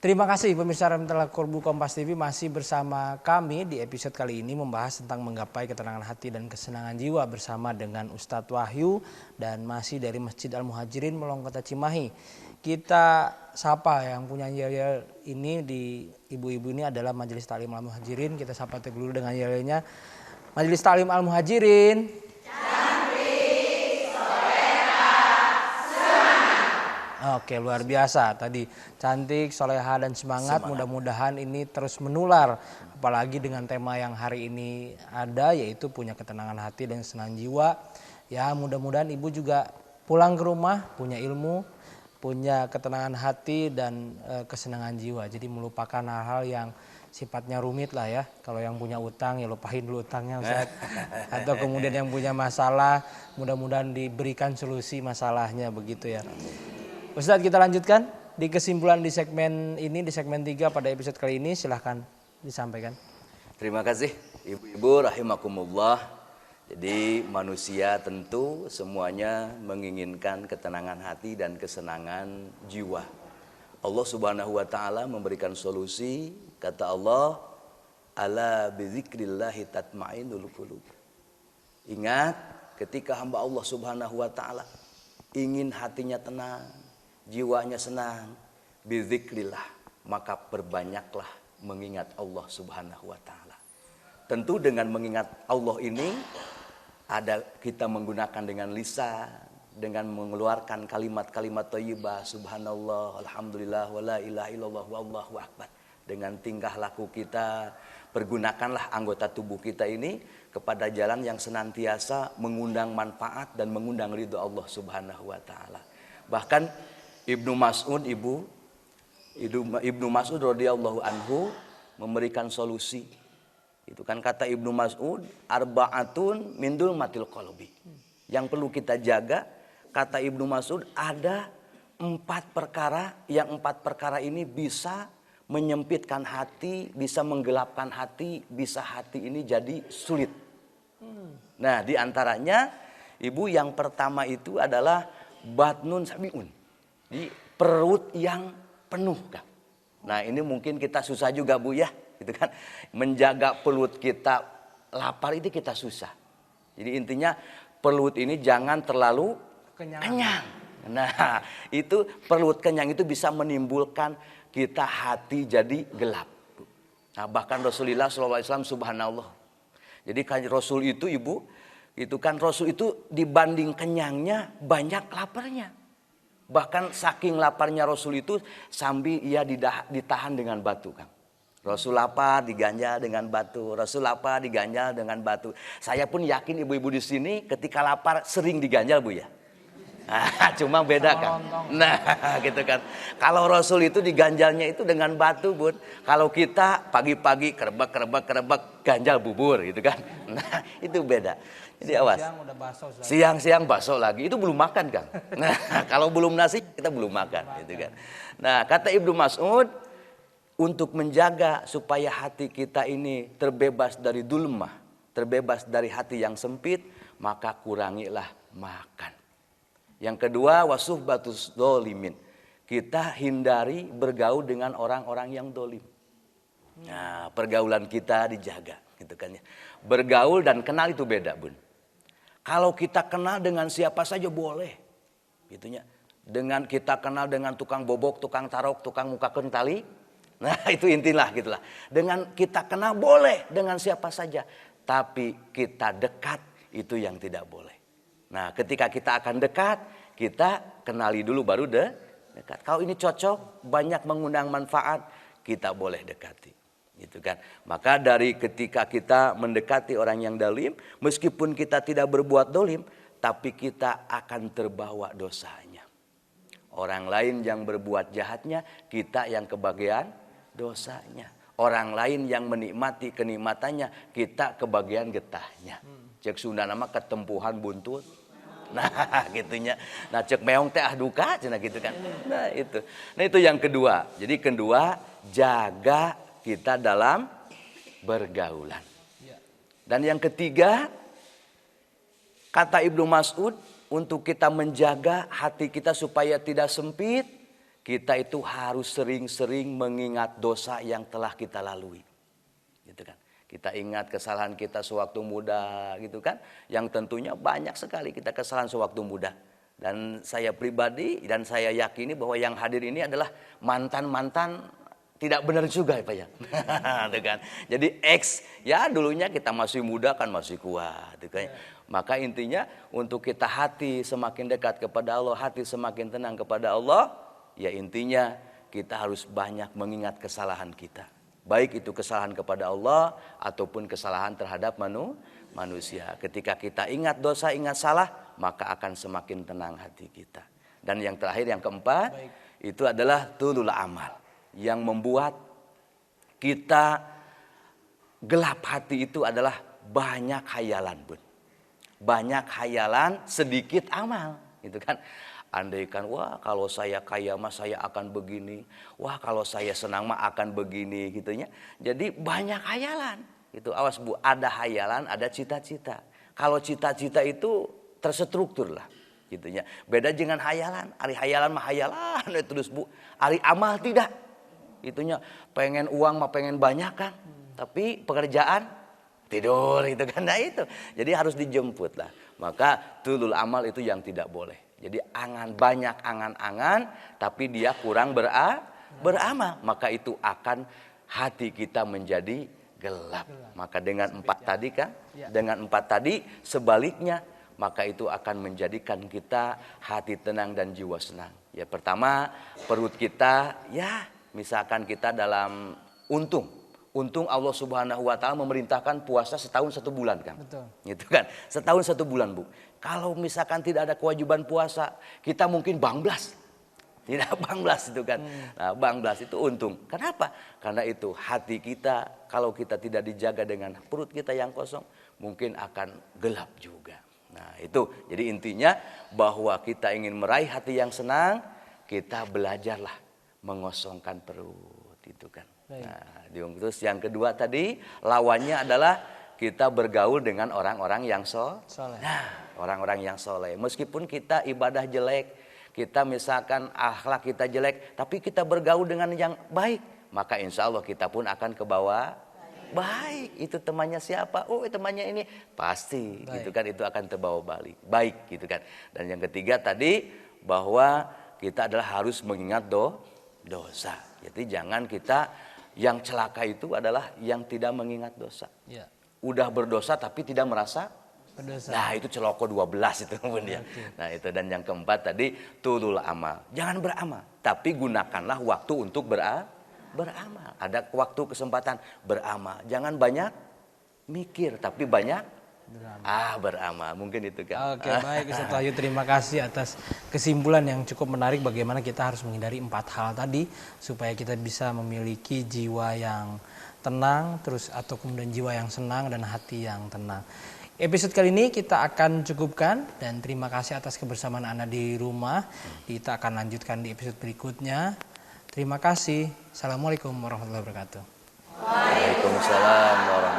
Terima kasih pemirsa Remtela Kolbu Kompas TV masih bersama kami di episode kali ini membahas tentang menggapai ketenangan hati dan kesenangan jiwa bersama dengan Ustadz Wahyu dan masih dari Masjid Al-Muhajirin Melong Kota Cimahi. Kita sapa yang punya yel ini di ibu-ibu ini adalah Majelis Ta'lim Al-Muhajirin. Kita sapa dulu dengan yelnya. Majelis Ta'lim Al-Muhajirin. Oke, luar biasa tadi, cantik, soleha dan semangat. Mudah-mudahan ini terus menular, apalagi dengan tema yang hari ini ada, yaitu punya ketenangan hati dan kesenangan jiwa. Ya, mudah-mudahan ibu juga pulang ke rumah punya ilmu, punya ketenangan hati dan kesenangan jiwa. Jadi melupakan hal-hal yang sifatnya rumit lah ya. Kalau yang punya utang ya lupain dulu utangnya Ustaz. Atau kemudian yang punya masalah mudah-mudahan diberikan solusi masalahnya begitu ya. Ustadz, kita lanjutkan di kesimpulan di segmen ini, di segmen 3 pada episode kali ini, silahkan disampaikan. Terima kasih ibu-ibu rahimakumullah. Jadi manusia tentu semuanya menginginkan ketenangan hati dan kesenangan jiwa. Allah Subhanahu wa taala memberikan solusi, kata Allah, ala bizikrillahi tatma'innul qulub. Ingat ketika hamba Allah Subhanahu wa taala ingin hatinya tenang, jiwanya senang, bizikrillah, maka perbanyaklah mengingat Allah Subhanahu wa taala. Tentu dengan mengingat Allah ini ada kita menggunakan dengan lisan, dengan mengeluarkan kalimat-kalimat thayyibah, subhanallah, alhamdulillah, wala ilaha illallah, wallahu akbar. Dengan tingkah laku kita, pergunakanlah anggota tubuh kita ini kepada jalan yang senantiasa mengundang manfaat dan mengundang ridho Allah Subhanahu wa taala. Bahkan Ibnu Mas'ud radhiyallahu anhu memberikan solusi. Itu kan kata Ibnu Mas'ud, arba'atun min dulmatil qalbi. Yang perlu kita jaga, kata Ibnu Mas'ud, ada 4 perkara, yang 4 perkara ini bisa menyempitkan hati, bisa menggelapkan hati, bisa hati ini jadi sulit. Nah, di antaranya ibu yang pertama itu adalah batnun sabiun. Di perut yang penuh kan. Nah, ini mungkin kita susah juga Bu ya, gitu kan. Menjaga perut kita lapar itu kita susah. Jadi intinya perut ini jangan terlalu kenyang. Nah, itu perut kenyang itu bisa menimbulkan kita hati jadi gelap. Nah, bahkan Rasulullah SAW subhanallah. Jadi kan Rasul itu ibu, itu kan Rasul itu dibanding kenyangnya banyak laparnya. Bahkan saking laparnya Rasul itu sambil ia ditahan dengan batu kan. Rasul lapar diganjal dengan batu, Rasul lapar diganjal dengan batu. Saya pun yakin ibu-ibu di sini ketika lapar sering diganjal Bu ya. Cuma beda kan. Nah gitu kan. Kalau Rasul itu diganjalnya itu dengan batu Bun. Kalau kita pagi-pagi kerebek ganjal bubur gitu kan. Nah itu beda. Jadi awas. Siang-siang bakso lagi itu belum makan kan. Nah kalau belum nasi kita belum makan gitu kan. Nah kata Ibnu Mas'ud, untuk menjaga supaya hati kita ini terbebas dari dulmah, terbebas dari hati yang sempit, maka kurangilah makan. Yang kedua, wasuhbatus dolimin. Kita hindari bergaul dengan orang-orang yang dolim. Nah, pergaulan kita dijaga, gitu kan ya. Bergaul dan kenal itu beda, Bun. Kalau kita kenal dengan siapa saja boleh, gitunya. Dengan kita kenal dengan tukang bobok, tukang tarok, tukang muka kentali, nah itu intilah gitulah. Dengan kita kenal boleh dengan siapa saja, tapi kita dekat itu yang tidak boleh. Nah, ketika kita akan dekat, kita kenali dulu baru dekat. Kalau ini cocok, banyak mengundang manfaat, kita boleh dekati. Gitu kan. Maka dari ketika kita mendekati orang yang dolim, meskipun kita tidak berbuat dolim, tapi kita akan terbawa dosanya. Orang lain yang berbuat jahatnya, kita yang kebagian dosanya. Orang lain yang menikmati kenikmatannya, kita kebagian getahnya. Cek Sunda nama ketempuhan buntut. Nah gitunya. Nah cek meong teh duka cina gitu kan. Nah itu yang kedua. Jadi kedua, jaga kita dalam bergaulan. Dan yang ketiga, kata Ibnu Mas'ud, untuk kita menjaga hati kita supaya tidak sempit, kita itu harus sering-sering mengingat dosa yang telah kita lalui. Gitu kan. Kita ingat kesalahan kita sewaktu muda gitu kan. Yang tentunya banyak sekali kita kesalahan sewaktu muda. Dan saya pribadi dan saya yakini bahwa yang hadir ini adalah mantan-mantan tidak benar juga ya Pak ya. Kan? Jadi ya dulunya kita masih muda kan masih kuat. Gitu kan? Maka intinya untuk kita hati semakin dekat kepada Allah, hati semakin tenang kepada Allah, ya intinya kita harus banyak mengingat kesalahan kita. Baik itu kesalahan kepada Allah ataupun kesalahan terhadap manusia. Ketika kita ingat dosa, ingat salah, maka akan semakin tenang hati kita. Dan yang terakhir, yang keempat, itu adalah tulul amal. Yang membuat kita gelap hati itu adalah banyak hayalan, Bun. Banyak hayalan, sedikit amal, gitu kan. Andaikan, wah kalau saya kaya mah saya akan begini. Wah kalau saya senang mah akan begini, gitunya. Jadi banyak hayalan. Itu awas Bu, ada hayalan, ada cita-cita. Kalau cita-cita itu terstruktur lah, gitunya. Beda dengan hayalan. Ari hayalan mah hayalan terus Bu. Ari amal tidak. Itunya pengen uang mah pengen banyak kan. Tapi pekerjaan tidur itu kan. Nah itu. Jadi harus dijemput lah. Maka tulul amal itu yang tidak boleh. Jadi banyak angan-angan tapi dia kurang beramal. Maka itu akan hati kita menjadi gelap. Maka dengan 4 tadi kan. Dengan 4 tadi sebaliknya. Maka itu akan menjadikan kita hati tenang dan jiwa senang. Ya pertama perut kita ya. Misalkan kita dalam untung Allah Subhanahu wa taala memerintahkan puasa setahun 1 bulan kan. Betul. Gitu kan. Setahun 1 bulan, Bu. Kalau misalkan tidak ada kewajiban puasa, kita mungkin bablas. Tidak bablas itu kan. Nah, bablas itu untung. Kenapa? Karena itu hati kita kalau kita tidak dijaga dengan perut kita yang kosong, mungkin akan gelap juga. Nah, itu. Jadi intinya bahwa kita ingin meraih hati yang senang, kita belajarlah mengosongkan perut itu kan. Nah, terus yang kedua tadi lawannya adalah kita bergaul dengan orang-orang yang soleh. Nah, orang-orang yang soleh. Meskipun kita ibadah jelek, kita misalkan akhlak kita jelek, tapi kita bergaul dengan yang baik, maka insya Allah kita pun akan ke bawah baik. Itu temannya siapa? Oh, temannya ini pasti, gitu kan. Itu akan terbawa balik baik, gitu kan. Dan yang ketiga tadi bahwa kita adalah harus mengingat dosa. Jadi jangan kita yang celaka itu adalah yang tidak mengingat dosa. Ya. Udah berdosa tapi tidak merasa berdosa. Nah itu celoko 12 itu pun ya. Nah itu dan yang keempat tadi tulul amal. Jangan beramal tapi gunakanlah waktu untuk beramal. Ada waktu kesempatan beramal. Jangan banyak mikir tapi banyak beramal. Mungkin itu kan. Oke, baik Ustaz Wahyu, terima kasih atas kesimpulan yang cukup menarik bagaimana kita harus menghindari 4 hal tadi supaya kita bisa memiliki jiwa yang tenang atau kemudian jiwa yang senang dan hati yang tenang. Episode kali ini kita akan cukupkan dan terima kasih atas kebersamaan Anda di rumah. Kita akan lanjutkan di episode berikutnya. Terima kasih. Assalamualaikum warahmatullahi wabarakatuh. Waalaikumsalam warahmatullahi wabarakatuh.